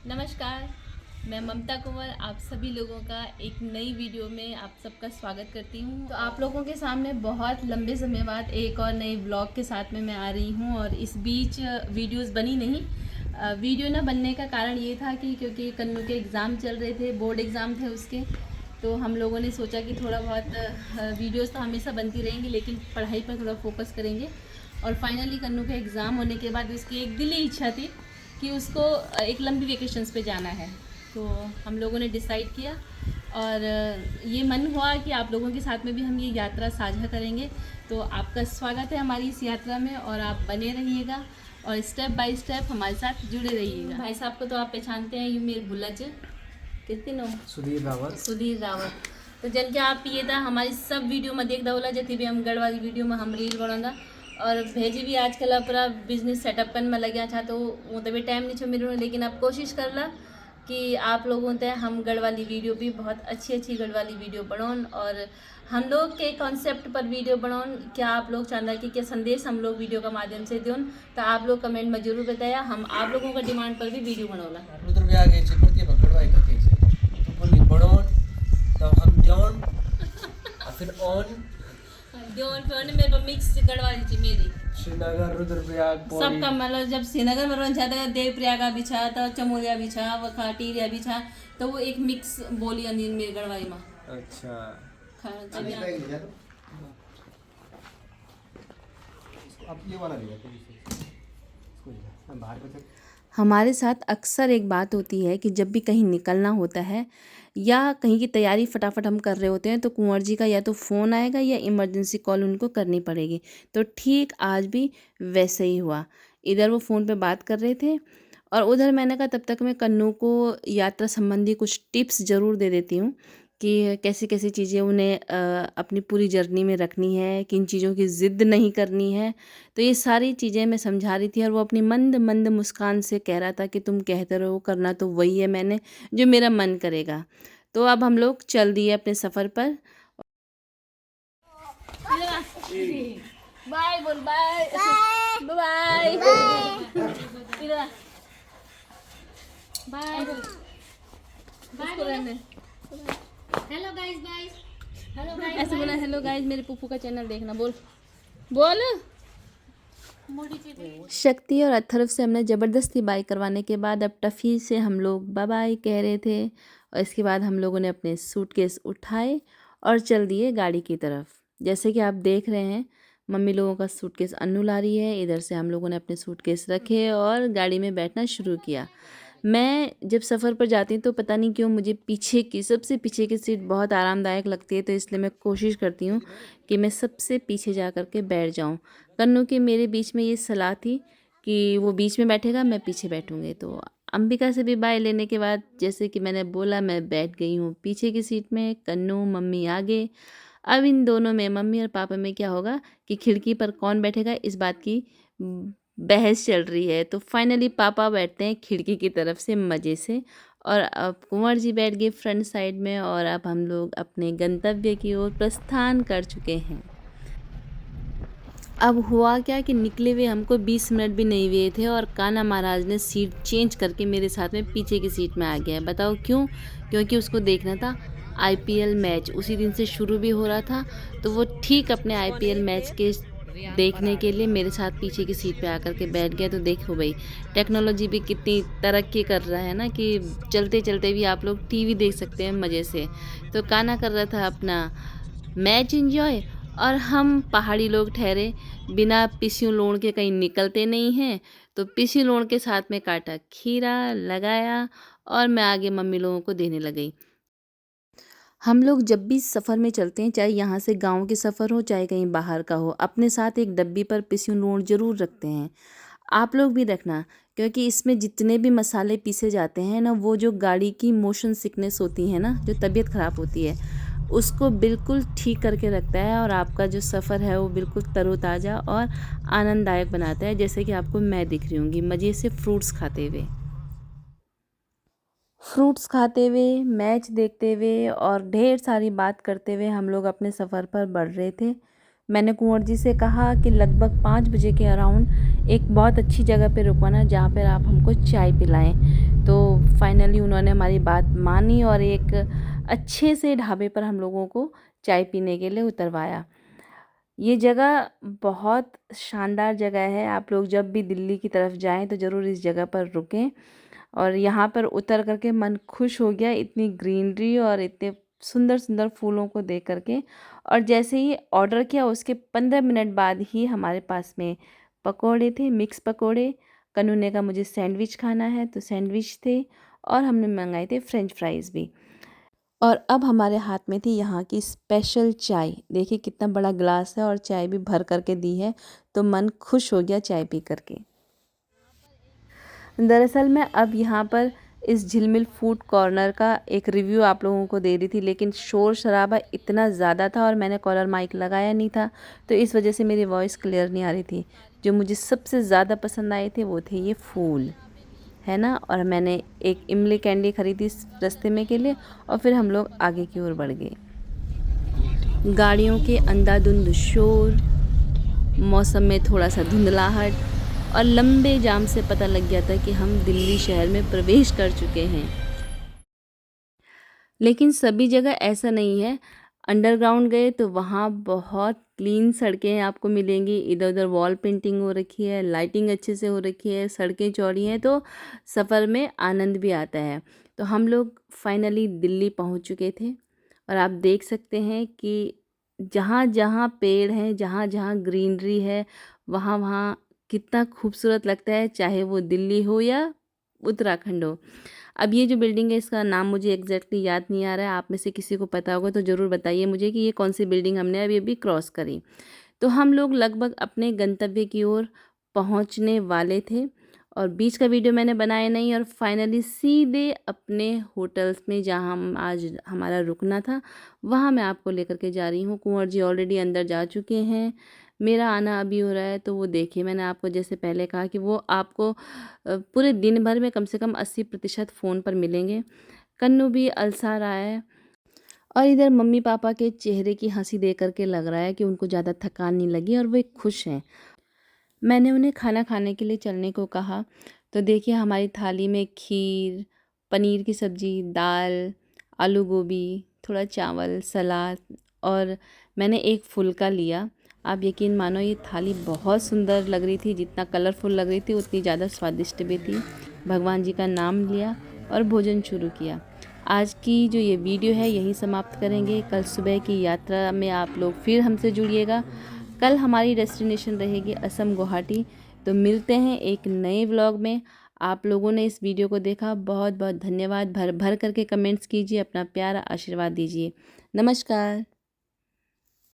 नमस्कार, मैं ममता कुंवर आप सभी लोगों का एक नई वीडियो में आप सबका स्वागत करती हूँ। तो आप लोगों के सामने बहुत लंबे समय बाद एक और नए ब्लॉग के साथ में मैं आ रही हूँ और इस बीच वीडियोस बनी नहीं। वीडियो ना बनने का कारण ये था कि क्योंकि कन्नू के एग्ज़ाम चल रहे थे, बोर्ड एग्ज़ाम थे उसके, तो हम लोगों ने सोचा कि थोड़ा बहुत वीडियोस तो हमेशा बनती रहेंगी लेकिन पढ़ाई पर थोड़ा फोकस करेंगे। और फाइनली कन्नू का एग्ज़ाम होने के बाद उसकी एक दिली इच्छा थी कि उसको एक लंबी वेकेशंस पे जाना है। तो हम लोगों ने डिसाइड किया और ये मन हुआ कि आप लोगों के साथ में भी हम ये यात्रा साझा करेंगे। तो आपका स्वागत है हमारी इस यात्रा में और आप बने रहिएगा और स्टेप बाय स्टेप हमारे साथ जुड़े रहिएगा। भाई साहब को तो आप पहचानते हैं, ये मेरे भुलज कितनी नो सुधीर रावत। तो जन के आप ये था हमारी सब वीडियो में देख दौला जती भी हम गढ़ वाली वीडियो में हम रील बनाऊंगा और भेजी भी आजकल अपना बिजनेस सेटअप करने में लगे था। तो वो तभी टाइम नहीं छो मेरे, लेकिन अब कोशिश कर ला कि आप लोगों ते हम गढ़ वाली वीडियो भी बहुत अच्छी गढ़ वाली वीडियो बनाओ और हम लोग के कॉन्सेप्ट पर वीडियो बनाओ। क्या आप लोग चाहता कि क्या संदेश हम लोग वीडियो का माध्यम से दें, तो आप लोग कमेंट में जरूर बताया, हम आप लोगों का डिमांड पर भी वीडियो बनौला। फिर ऑन मेरे पर मिक्स गढ़वाली थी मेरी श्रीनगर रुद्रप्रयाग सबका मतलब जब श्रीनगर में रहना चाहता है देवप्रयाग बिछा तो चमोलिया बिछा व टीरिया बिछा, तो वो एक मिक्स बोली अंदर मेरी गढ़वाली में। अच्छा अब ये वाला हमारे साथ अक्सर एक बात होती है कि जब भी कहीं निकलना होता है या कहीं की तैयारी फटाफट हम कर रहे होते हैं तो कुंवर जी का या तो फ़ोन आएगा या इमरजेंसी कॉल उनको करनी पड़ेगी। तो ठीक आज भी वैसे ही हुआ, इधर वो फ़ोन पे बात कर रहे थे और उधर मैंने कहा तब तक मैं कन्नू को यात्रा संबंधी कुछ टिप्स ज़रूर दे देती हूँ कि कैसी कैसी चीज़ें उन्हें अपनी पूरी जर्नी में रखनी है, किन चीज़ों की ज़िद नहीं करनी है। तो ये सारी चीज़ें मैं समझा रही थी और वो अपनी मंद मंद मुस्कान से कह रहा था कि तुम कहते रहो, करना तो वही है मैंने जो मेरा मन करेगा। तो अब हम लोग चल दिए अपने सफ़र पर। बाय बोल, bye bye bye bye. Hello guys hello guys ऐसे बोला, हेलो गाइस मेरे पुप्पू का चैनल देखना। बोल बोल। शक्ति और अथर्व से हमने ज़बरदस्ती बाय करवाने के बाद अब टफ़ी से हम लोग बाय बाय कह रहे थे और इसके बाद हम लोगों ने अपने सूटकेस उठाए और चल दिए गाड़ी की तरफ। जैसे कि आप देख रहे हैं मम्मी लोगों का सूटकेस अन्नू ला रही है, इधर से हम लोगों ने अपने सूटकेस रखे और गाड़ी में बैठना शुरू किया। मैं जब सफ़र पर जाती हूँ तो पता नहीं क्यों मुझे पीछे की सबसे पीछे की सीट बहुत आरामदायक लगती है, तो इसलिए मैं कोशिश करती हूँ कि मैं सबसे पीछे जा कर के बैठ जाऊँ। कन्नू की मेरे बीच में ये सलाह थी कि वो बीच में बैठेगा, मैं पीछे बैठूँगी। तो अंबिका से भी बाय लेने के बाद जैसे कि मैंने बोला मैं बैठ गई हूँ पीछे की सीट में, कन्नू मम्मी आगे। अब इन दोनों में मम्मी और पापा में क्या होगा कि खिड़की पर कौन बैठेगा इस बात की बहस चल रही है। तो फाइनली पापा बैठते हैं खिड़की की तरफ से मज़े से और अब कुंवर जी बैठ गए फ्रंट साइड में और अब हम लोग अपने गंतव्य की ओर प्रस्थान कर चुके हैं। अब हुआ क्या कि निकले हुए हमको 20 मिनट भी नहीं हुए थे और कान्हा महाराज ने सीट चेंज करके मेरे साथ में पीछे की सीट में आ गया। बताओ क्यों? क्योंकि उसको देखना था आईपीएल मैच, उसी दिन से शुरू भी हो रहा था। तो वो ठीक अपने आईपीएल मैच के देखने के लिए मेरे साथ पीछे की सीट पे आकर के बैठ गया। तो देखो भाई टेक्नोलॉजी भी कितनी तरक्की कर रहा है ना कि चलते चलते भी आप लोग टीवी देख सकते हैं मज़े से। तो कान्हा कर रहा था अपना मैच एंजॉय और हम पहाड़ी लोग ठहरे बिना पिसियों लोण के कहीं निकलते नहीं हैं। तो पिसी लोण के साथ में काटा खीरा लगाया और मैं आगे मम्मी लोगों को देने लगी। हम लोग जब भी सफ़र में चलते हैं, चाहे यहाँ से गांव के सफ़र हो चाहे कहीं बाहर का हो, अपने साथ एक डब्बी पर पिसियों लोण ज़रूर रखते हैं। आप लोग भी रखना, क्योंकि इसमें जितने भी मसाले पीसे जाते हैं ना, वो जो गाड़ी की मोशन सिकनेस होती है ना, जो तबीयत ख़राब होती है, उसको बिल्कुल ठीक करके रखता है और आपका जो सफ़र है वो बिल्कुल तरोताज़ा और आनंददायक बनाता है। जैसे कि आपको मैं दिख रही हूँगी मज़े से फ्रूट्स खाते हुए, मैच देखते हुए और ढेर सारी बात करते हुए हम लोग अपने सफ़र पर बढ़ रहे थे। मैंने कुंवर जी से कहा कि लगभग 5 बजे के अराउंड एक बहुत अच्छी जगह पे रुकवाना जहाँ पर आप हमको चाय पिलाएं। तो फाइनली उन्होंने हमारी बात मानी और एक अच्छे से ढाबे पर हम लोगों को चाय पीने के लिए उतरवाया। ये जगह बहुत शानदार जगह है। आप लोग जब भी दिल्ली की तरफ जाएं तो ज़रूर इस जगह पर रुकें। और यहाँ पर उतर करके मन खुश हो गया, इतनी ग्रीनरी और इतने सुंदर सुंदर फूलों को देख करके। और जैसे ही ऑर्डर किया उसके 15 मिनट बाद ही हमारे पास में पकोड़े थे, मिक्स पकोड़े। कन्नू ने कहा मुझे सैंडविच खाना है तो सैंडविच थे, और हमने मंगाए थे फ्रेंच फ्राइज़ भी। और अब हमारे हाथ में थी यहाँ की स्पेशल चाय। देखिए कितना बड़ा ग्लास है और चाय भी भर करके दी है, तो मन खुश हो गया चाय पी करके। दरअसल मैं अब यहाँ पर इस झिलमिल फूड कॉर्नर का एक रिव्यू आप लोगों को दे रही थी, लेकिन शोर शराबा इतना ज़्यादा था और मैंने कॉलर माइक लगाया नहीं था, तो इस वजह से मेरी वॉइस क्लियर नहीं आ रही थी। जो मुझे सबसे ज़्यादा पसंद आए थे वो थे ये फूल, है ना। और मैंने एक इमली कैंडी खरीदी इस रास्ते में के लिए, और फिर हम लोग आगे की ओर बढ़ गए। गाड़ियों के अंधाधुंध शोर, मौसम में थोड़ा सा धुंधलाहट और लंबे जाम से पता लग गया था कि हम दिल्ली शहर में प्रवेश कर चुके हैं। लेकिन सभी जगह ऐसा नहीं है। अंडरग्राउंड गए तो वहाँ बहुत क्लीन सड़कें आपको मिलेंगी। इधर उधर वॉल पेंटिंग हो रखी है, लाइटिंग अच्छे से हो रखी है, सड़कें चौड़ी हैं, तो सफ़र में आनंद भी आता है। तो हम लोग फाइनली दिल्ली पहुँच चुके थे, और आप देख सकते हैं कि जहाँ जहाँ पेड़ हैं, जहाँ जहाँ ग्रीनरी है, वहाँ वहाँ कितना खूबसूरत लगता है, चाहे वो दिल्ली हो या उत्तराखंड हो। अब ये जो बिल्डिंग है इसका नाम मुझे एग्जैक्टली याद नहीं आ रहा है। आप में से किसी को पता होगा तो ज़रूर बताइए मुझे कि ये कौन सी बिल्डिंग हमने अभी क्रॉस करी। तो हम लोग लगभग अपने गंतव्य की ओर पहुंचने वाले थे, और बीच का वीडियो मैंने बनाया नहीं, और फाइनली सीधे अपने होटल्स में जहां हम आज हमारा रुकना था वहां मैं आपको लेकर के जा रही हूं। कुंवर जी ऑलरेडी अंदर जा चुके हैं, मेरा आना अभी हो रहा है। तो वो देखिए, मैंने आपको जैसे पहले कहा कि वो आपको पूरे दिन भर में कम से कम 80% फ़ोन पर मिलेंगे। कन्नू भी अलसा रहा है, और इधर मम्मी पापा के चेहरे की हंसी देख करके लग रहा है कि उनको ज़्यादा थकान नहीं लगी और वे खुश हैं। मैंने उन्हें खाना खाने के लिए चलने को कहा, तो देखिए हमारी थाली में खीर, पनीर की सब्ज़ी, दाल, आलू गोभी, थोड़ा चावल, सलाद, और मैंने एक फुल्का लिया। आप यकीन मानो ये थाली बहुत सुंदर लग रही थी, जितना कलरफुल लग रही थी उतनी ज़्यादा स्वादिष्ट भी थी। भगवान जी का नाम लिया और भोजन शुरू किया। आज की जो ये वीडियो है यही समाप्त करेंगे। कल सुबह की यात्रा में आप लोग फिर हमसे जुड़िएगा। कल हमारी डेस्टिनेशन रहेगी असम गुवाहाटी। तो मिलते हैं एक नए व्लॉग में। आप लोगों ने इस वीडियो को देखा, बहुत बहुत धन्यवाद। भर भर करके कमेंट्स कीजिए, अपना प्यारा आशीर्वाद दीजिए। नमस्कार।